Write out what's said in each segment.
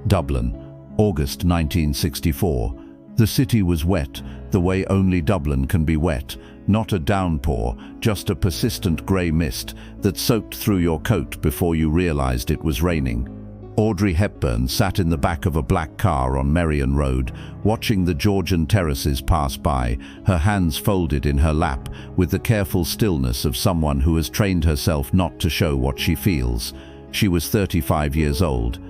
Dublin, August 1964. The city was wet, the way only Dublin can be wet. Not a downpour, just a persistent grey mist that soaked through your coat before you realized it was raining. Audrey Hepburn sat in the back of a black car on Merrion Road, watching the Georgian terraces pass by, her hands folded in her lap, with the careful stillness of someone who has trained herself not to show what she feels. She was 35 years old.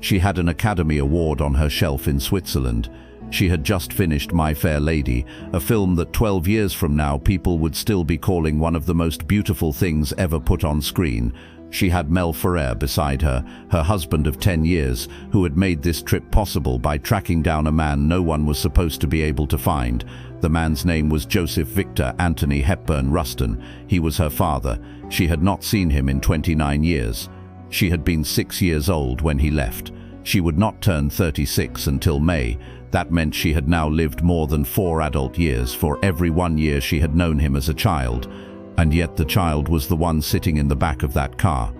She had an Academy Award on her shelf in Switzerland. She had just finished My Fair Lady, a film that 12 years from now people would still be calling one of the most beautiful things ever put on screen. She had Mel Ferrer beside her, her husband of 10 years, who had made this trip possible by tracking down a man no one was supposed to be able to find. The man's name was Joseph Victor Anthony Hepburn-Ruston. He was her father. She had not seen him in 29 years. She had been 6 years old when he left. She would not turn 36 until May. That meant she had now lived more than 4 adult years for every 1 year she had known him as a child. And yet the child was the one sitting in the back of that car.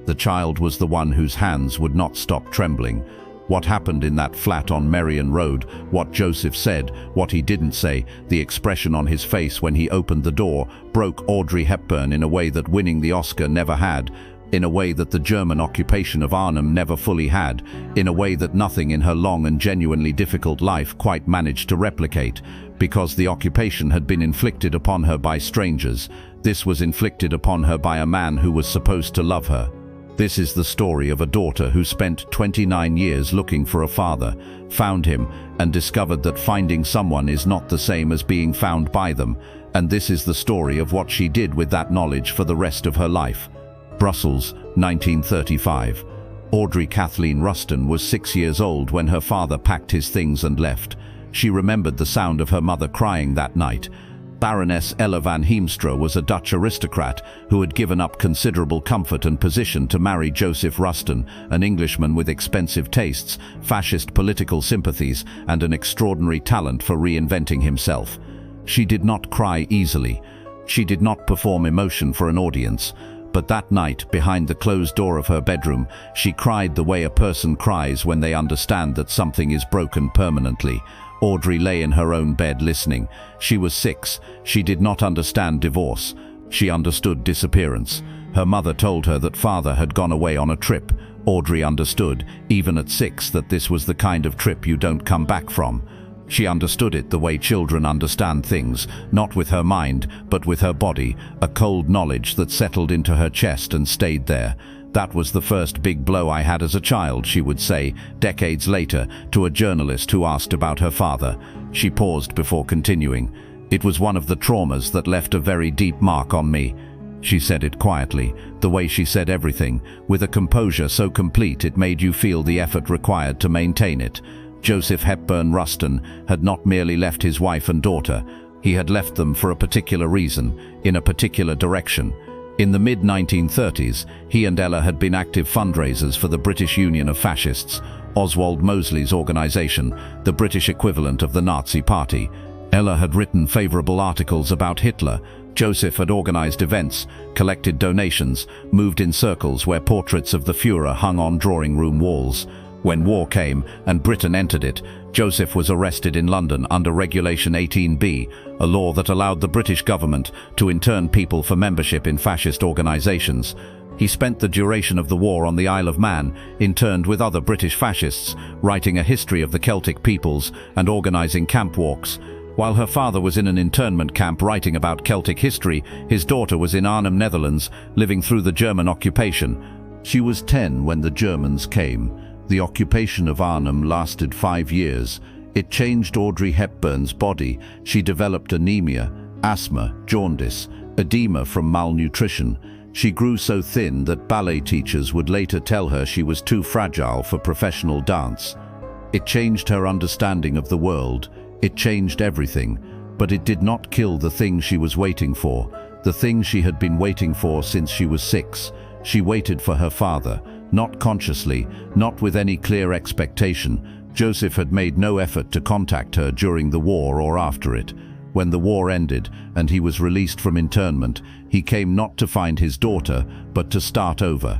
The child was the one whose hands would not stop trembling. What happened in that flat on Merrion Road, what Joseph said, what he didn't say, the expression on his face when he opened the door, broke Audrey Hepburn in a way that winning the Oscar never had, in a way that the German occupation of Arnhem never fully had, in a way that nothing in her long and genuinely difficult life quite managed to replicate, because the occupation had been inflicted upon her by strangers. This was inflicted upon her by a man who was supposed to love her. This is the story of a daughter who spent 29 years looking for a father, found him, and discovered that finding someone is not the same as being found by them. And this is the story of what she did with that knowledge for the rest of her life. Brussels, 1935. Audrey Kathleen Ruston was 6 years old when her father packed his things and left. She remembered the sound of her mother crying that night. Baroness Ella van Heemstra was a Dutch aristocrat who had given up considerable comfort and position to marry Joseph Ruston, an Englishman with expensive tastes, fascist political sympathies, and an extraordinary talent for reinventing himself. She did not cry easily. She did not perform emotion for an audience. But that night, behind the closed door of her bedroom, she cried the way a person cries when they understand that something is broken permanently. Audrey lay in her own bed listening. She was 6. She did not understand divorce. She understood disappearance. Her mother told her that father had gone away on a trip. Audrey understood, even at 6, that this was the kind of trip you don't come back from. She understood it the way children understand things, not with her mind, but with her body, a cold knowledge that settled into her chest and stayed there. That was the first big blow I had as a child, she would say, decades later, to a journalist who asked about her father. She paused before continuing. It was one of the traumas that left a very deep mark on me. She said it quietly, the way she said everything, with a composure so complete it made you feel the effort required to maintain it. Joseph Hepburn-Ruston had not merely left his wife and daughter. He had left them for a particular reason, in a particular direction. In the mid-1930s, he and Ella had been active fundraisers for the British Union of Fascists, Oswald Mosley's organization, the British equivalent of the Nazi Party. Ella had written favorable articles about Hitler. Joseph had organized events, collected donations, moved in circles where portraits of the Führer hung on drawing room walls. When war came and Britain entered it, Joseph was arrested in London under Regulation 18B, a law that allowed the British government to intern people for membership in fascist organizations. He spent the duration of the war on the Isle of Man, interned with other British fascists, writing a history of the Celtic peoples and organizing camp walks. While her father was in an internment camp writing about Celtic history, his daughter was in Arnhem, Netherlands, living through the German occupation. She was 10 when the Germans came. The occupation of Arnhem lasted 5 years. It changed Audrey Hepburn's body. She developed anemia, asthma, jaundice, edema from malnutrition. She grew so thin that ballet teachers would later tell her she was too fragile for professional dance. It changed her understanding of the world. It changed everything, but it did not kill the thing she was waiting for, the thing she had been waiting for since she was 6. She waited for her father. Not consciously, not with any clear expectation. Joseph had made no effort to contact her during the war or after it. When the war ended and he was released from internment, he came not to find his daughter, but to start over.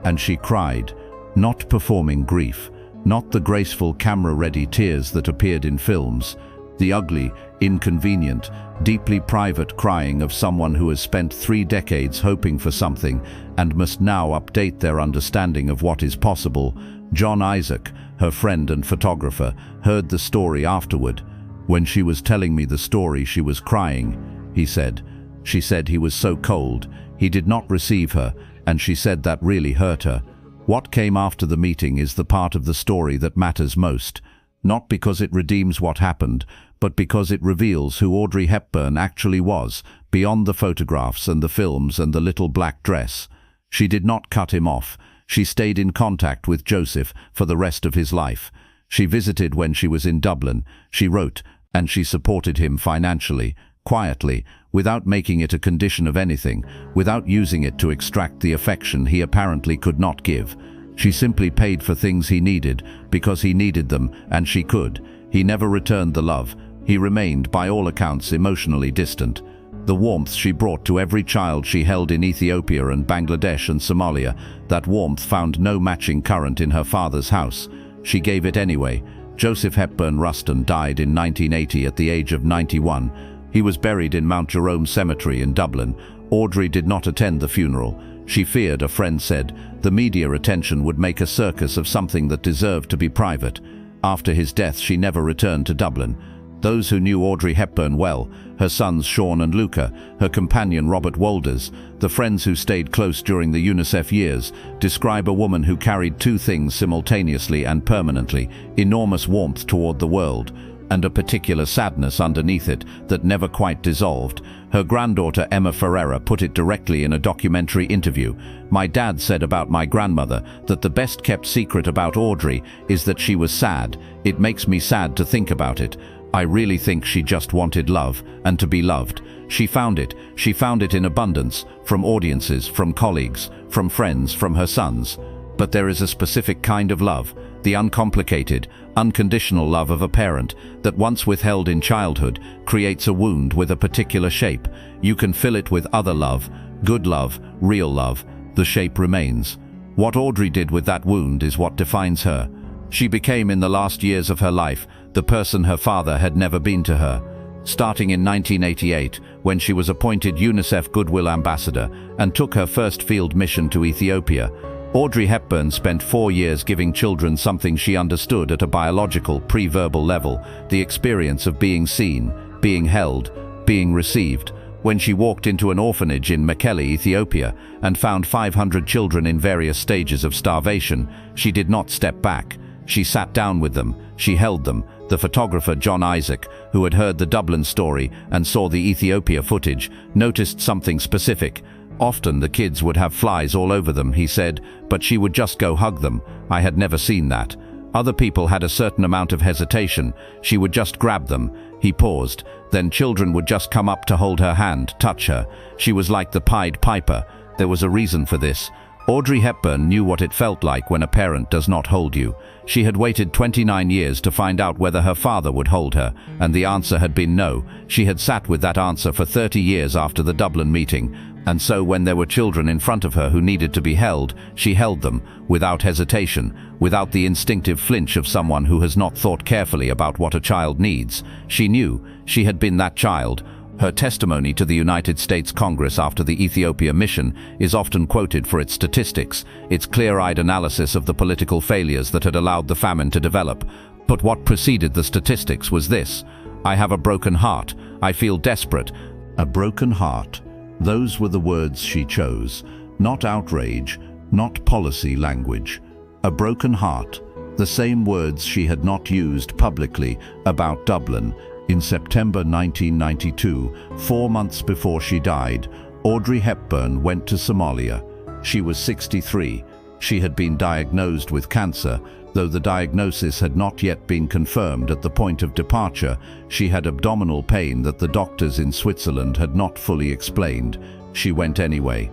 and she cried, not performing grief, not the graceful camera-ready tears that appeared in films, the ugly, inconvenient, deeply private crying of someone who has spent 3 decades hoping for something and must now update their understanding of what is possible. John Isaac, her friend and photographer, heard the story afterward. When she was telling me the story, she was crying, he said. She said he was so cold, he did not receive her, and she said that really hurt her. What came after the meeting is the part of the story that matters most, not because it redeems what happened, but because it reveals who Audrey Hepburn actually was, beyond the photographs and the films and the little black dress. She did not cut him off. She stayed in contact with Joseph for the rest of his life. She visited when she was in Dublin. She wrote, and she supported him financially, quietly, without making it a condition of anything, without using it to extract the affection he apparently could not give. She simply paid for things he needed, because he needed them, and she could. He never returned the love. He remained, by all accounts, emotionally distant. The warmth she brought to every child she held in Ethiopia and Bangladesh and Somalia, that warmth found no matching current in her father's house. She gave it anyway. Joseph Hepburn-Ruston died in 1980 at the age of 91. He was buried in Mount Jerome Cemetery in Dublin. Audrey did not attend the funeral. She feared, a friend said, the media attention would make a circus of something that deserved to be private. After his death, she never returned to Dublin. Those who knew Audrey Hepburn well, her sons Sean and Luca, her companion Robert Wolders, the friends who stayed close during the UNICEF years, describe a woman who carried 2 things simultaneously and permanently: enormous warmth toward the world, and a particular sadness underneath it that never quite dissolved. Her granddaughter Mel Ferrer put it directly in a documentary interview. My dad said about my grandmother that the best kept secret about Audrey is that she was sad. It makes me sad to think about it. I really think she just wanted love, and to be loved. She found it. She found it in abundance, from audiences, from colleagues, from friends, from her sons. But there is a specific kind of love, the uncomplicated, unconditional love of a parent that, once withheld in childhood, creates a wound with a particular shape. You can fill it with other love, good love, real love. The shape remains. What Audrey did with that wound is what defines her. She became, in the last years of her life, the person her father had never been to her. Starting in 1988, when she was appointed UNICEF Goodwill Ambassador and took her first field mission to Ethiopia, Audrey Hepburn spent 4 years giving children something she understood at a biological, pre-verbal level: the experience of being seen, being held, being received. When she walked into an orphanage in Mekelle, Ethiopia, and found 500 children in various stages of starvation, she did not step back. She sat down with them. She held them. The photographer John Isaac, who had heard the Dublin story and saw the Ethiopia footage, noticed something specific. Often the kids would have flies all over them, he said, but she would just go hug them. I had never seen that. Other people had a certain amount of hesitation. She would just grab them. He paused. Then children would just come up to hold her hand, touch her. She was like the Pied Piper. There was a reason for this. Audrey Hepburn knew what it felt like when a parent does not hold you. She had waited 29 years to find out whether her father would hold her, and the answer had been no. She had sat with that answer for 30 years after the Dublin meeting, and so when there were children in front of her who needed to be held, she held them, without hesitation, without the instinctive flinch of someone who has not thought carefully about what a child needs. She knew. She had been that child. Her testimony to the United States Congress after the Ethiopia mission is often quoted for its statistics, its clear-eyed analysis of the political failures that had allowed the famine to develop. But what preceded the statistics was this: I have a broken heart. I feel desperate. A broken heart. Those were the words she chose. Not outrage, not policy language. A broken heart. The same words she had not used publicly about Dublin. In September 1992, 4 months before she died, Audrey Hepburn went to Somalia. She was 63. She had been diagnosed with cancer. Though the diagnosis had not yet been confirmed at the point of departure, she had abdominal pain that the doctors in Switzerland had not fully explained. She went anyway.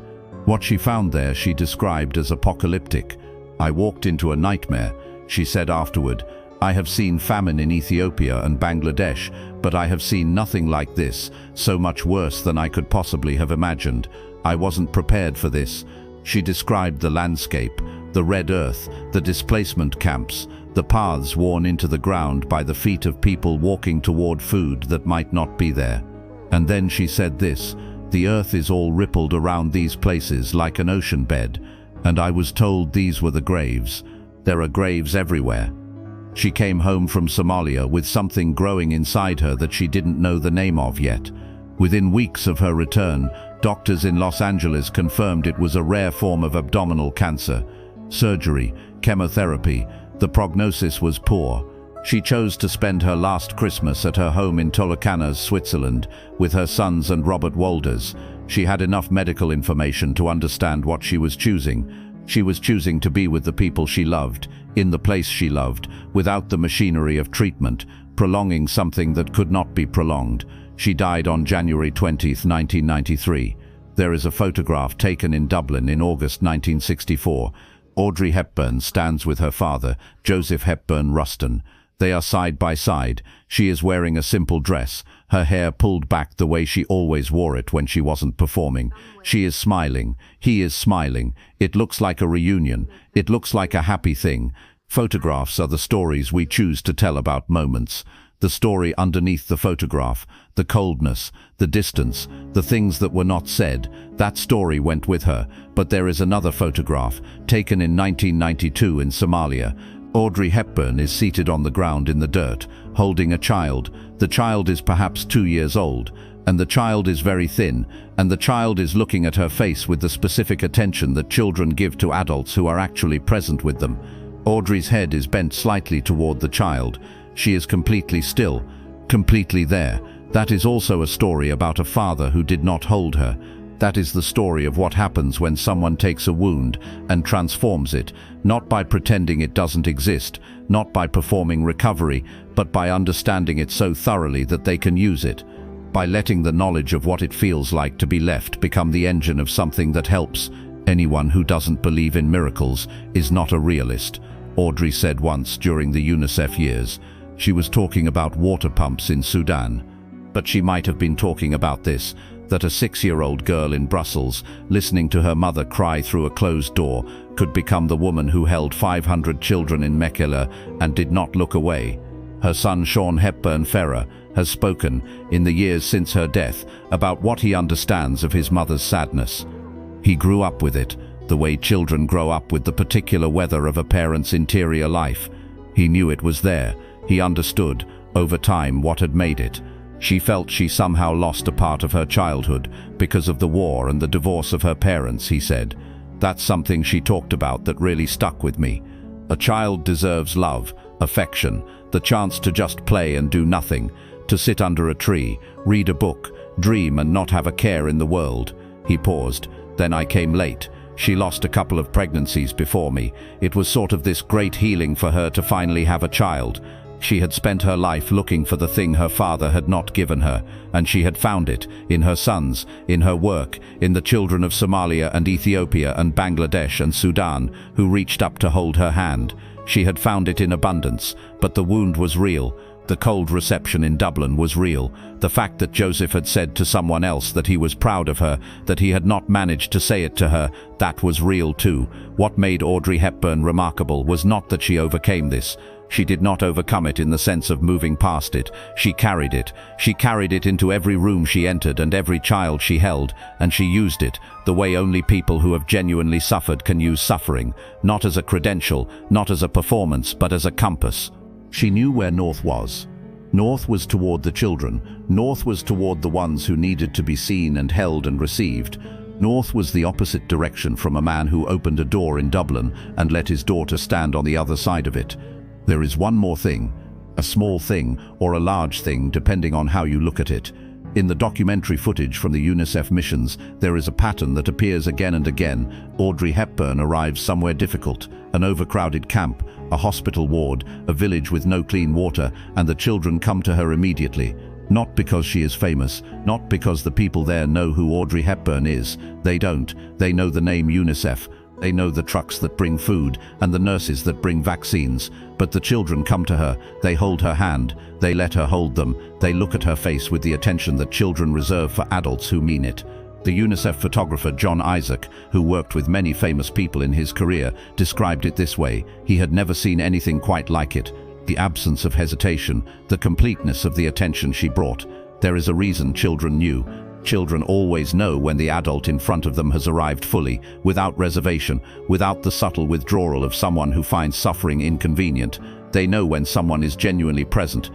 What she found there she described as apocalyptic. I walked into a nightmare, she said afterward. I have seen famine in Ethiopia and Bangladesh, but I have seen nothing like this, so much worse than I could possibly have imagined. I wasn't prepared for this. She described the landscape, the red earth, the displacement camps, the paths worn into the ground by the feet of people walking toward food that might not be there. And then she said this, "The earth is all rippled around these places like an ocean bed, and I was told these were the graves. There are graves everywhere." She came home from Somalia with something growing inside her that she didn't know the name of yet. Within weeks of her return, doctors in Los Angeles confirmed it was a rare form of abdominal cancer. Surgery, chemotherapy, the prognosis was poor. She chose to spend her last Christmas at her home in Tolocana, Switzerland, with her sons and Robert Wolders. She had enough medical information to understand what she was choosing. She was choosing to be with the people she loved, in the place she loved, without the machinery of treatment, prolonging something that could not be prolonged. She died on January 20th, 1993. There is a photograph taken in Dublin in August 1964. Audrey Hepburn stands with her father, Joseph Hepburn-Ruston. They are side by side. She is wearing a simple dress, her hair pulled back the way she always wore it when she wasn't performing. She is smiling. He is smiling. It looks like a reunion. It looks like a happy thing. Photographs are the stories we choose to tell about moments. The story underneath the photograph, the coldness, the distance, the things that were not said, that story went with her. But there is another photograph, taken in 1992 in Somalia. Audrey Hepburn is seated on the ground in the dirt, holding a child. The child is perhaps 2 years old, and the child is very thin, and the child is looking at her face with the specific attention that children give to adults who are actually present with them. Audrey's head is bent slightly toward the child. She is completely still, completely there. That is also a story about a father who did not hold her. That is the story of what happens when someone takes a wound and transforms it, not by pretending it doesn't exist, not by performing recovery, but by understanding it so thoroughly that they can use it, by letting the knowledge of what it feels like to be left become the engine of something that helps. Anyone who doesn't believe in miracles is not a realist, Audrey said once during the UNICEF years. She was talking about water pumps in Sudan. But she might have been talking about this, that a 6-year-old girl in Brussels, listening to her mother cry through a closed door, could become the woman who held 500 children in Mekelle and did not look away. Her son Sean Hepburn Ferrer has spoken, in the years since her death, about what he understands of his mother's sadness. He grew up with it, the way children grow up with the particular weather of a parent's interior life. He knew it was there. He understood, over time, what had made it. She felt she somehow lost a part of her childhood because of the war and the divorce of her parents, he said. That's something she talked about that really stuck with me. A child deserves love, affection, the chance to just play and do nothing, to sit under a tree, read a book, dream and not have a care in the world. He paused. Then I came late. She lost a couple of pregnancies before me. It was sort of this great healing for her to finally have a child. She had spent her life looking for the thing her father had not given her, and she had found it in her sons, in her work, in the children of Somalia and Ethiopia and Bangladesh and Sudan who reached up to hold her hand. She had found it in abundance, but the wound was real. The cold reception in Dublin was real. The fact that Joseph had said to someone else that he was proud of her, that he had not managed to say it to her, that was real too. What made Audrey Hepburn remarkable was not that she overcame this. She did not overcome it in the sense of moving past it. She carried it. She carried it into every room she entered and every child she held, and she used it, the way only people who have genuinely suffered can use suffering, not as a credential, not as a performance, but as a compass. She knew where North was. North was toward the children. North was toward the ones who needed to be seen and held and received. North was the opposite direction from a man who opened a door in Dublin and let his daughter stand on the other side of it. There is one more thing, a small thing or a large thing depending on how you look at it. In the documentary footage from the UNICEF missions, there is a pattern that appears again and again. Audrey Hepburn arrives somewhere difficult, an overcrowded camp, a hospital ward, a village with no clean water, and the children come to her immediately. Not because she is famous, not because the people there know who Audrey Hepburn is. They don't. They know the name UNICEF. They know the trucks that bring food and the nurses that bring vaccines. But the children come to her, they hold her hand, they let her hold them, they look at her face with the attention that children reserve for adults who mean it. The UNICEF photographer John Isaac, who worked with many famous people in his career, described it this way: he had never seen anything quite like it. The absence of hesitation, the completeness of the attention she brought. There is a reason children knew. Children always know when the adult in front of them has arrived fully, without reservation, without the subtle withdrawal of someone who finds suffering inconvenient. They know when someone is genuinely present.